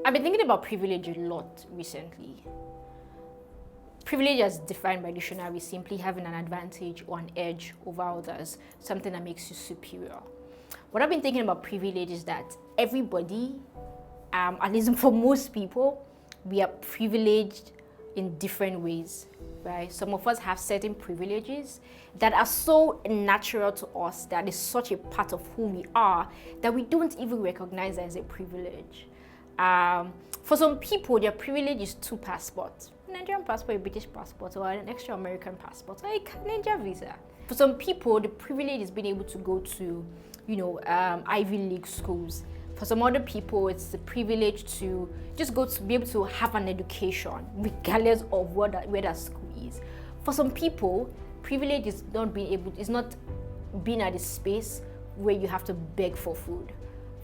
I've been thinking about privilege a lot recently. Privilege, as defined by dictionary, is simply having an advantage or an edge over others, something that makes you superior. What I've been thinking about privilege is that everybody, at least for most people, we are privileged in different ways, right? Some of us have certain privileges that are so natural to us, that is such a part of who we are, that we don't even recognize as a privilege. For some people, their privilege is two passports: a Nigerian passport, a British passport, or an extra American passport, or a Canadian visa. For some people, the privilege is being able to go to, Ivy League schools. For some other people, it's the privilege to just go to be able to have an education, regardless of where that school is. For some people, privilege is not being at a space where you have to beg for food.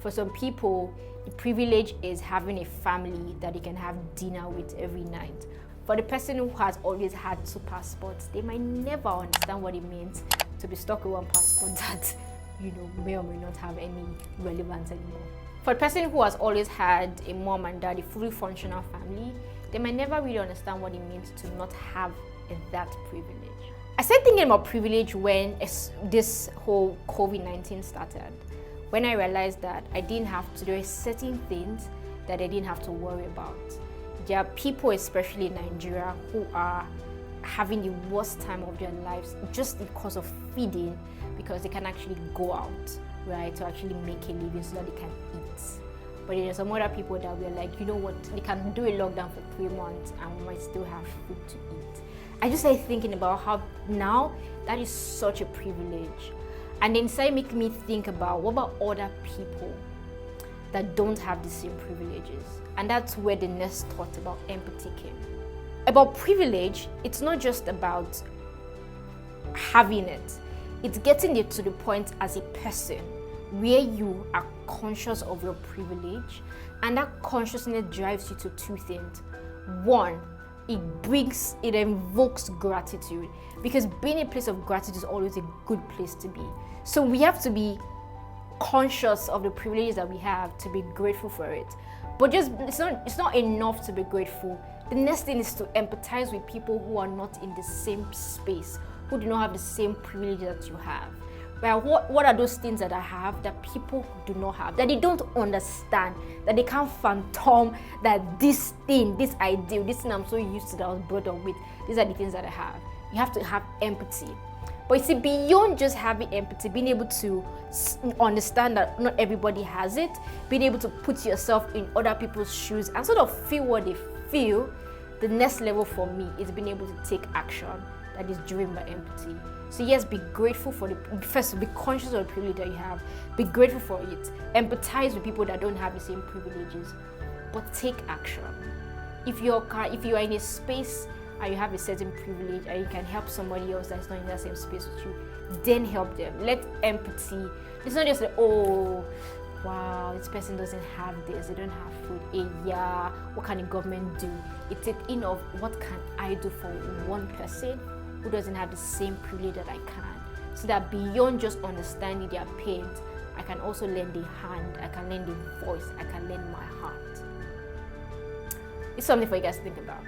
For some people, the privilege is having a family that they can have dinner with every night. For the person who has always had two passports, they might never understand what it means to be stuck with one passport that, may or may not have any relevance anymore. For the person who has always had a mom and dad, a fully functional family, they might never really understand what it means to not have that privilege. I started thinking about privilege when this whole COVID-19 started. When I realized that there are certain things that I didn't have to worry about. There are people, especially in Nigeria, who are having the worst time of their lives just because of feeding, because they can actually go out, right, to actually make a living so that they can eat. But there are some other people that were like, you know what, they can do a lockdown for 3 months and we might still have food to eat. I just started thinking about how now that is such a privilege. And then it started making me think about what about other people that don't have the same privileges. And that's where the next thought about empathy came. About privilege, it's not just about having it. It's getting it to the point as a person where you are conscious of your privilege, and that consciousness drives you to two things. One, it invokes gratitude, because being a place of gratitude is always a good place to be. So we have to be conscious of the privileges that we have to be grateful for it. But it's not enough to be grateful. The next thing is to empathize with people who are not in the same space, who do not have the same privilege that you have. Well, what are those things that I have that people do not have, that they don't understand, that they can't fathom, that this thing, this ideal, this thing I'm so used to that I was brought up with, these are the things that I have. You have to have empathy. But you see, beyond just having empathy, being able to understand that not everybody has it, being able to put yourself in other people's shoes and sort of feel what they feel, the next level for me is being able to take action that is driven by empathy. So yes, be grateful first, be conscious of the privilege that you have, be grateful for it, empathize with people that don't have the same privileges, but take action. If you are in a space and you have a certain privilege and you can help somebody else that's not in that same space with you, then help them. Let empathy, it's not just like, oh, wow, this person doesn't have this, they don't have food. Yeah, what can the government do? It's a thing of what can I do for one person who doesn't have the same privilege that I can, so that beyond just understanding their pain, I can also lend a hand, I can lend a voice, I can lend my heart. It's something for you guys to think about.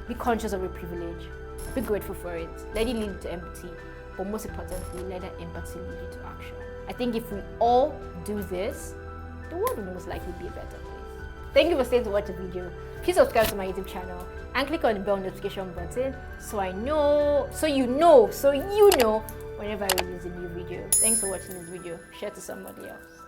Be conscious of your privilege, be grateful for it, let it lead you to empathy, but most importantly, let that empathy lead you to action. I think if we all do this, the world will most likely be a better place. Thank you for staying to watch the video. Please subscribe to my YouTube channel and click on the bell notification button so you know whenever I release a new video. Thanks for watching this video. Share to somebody else.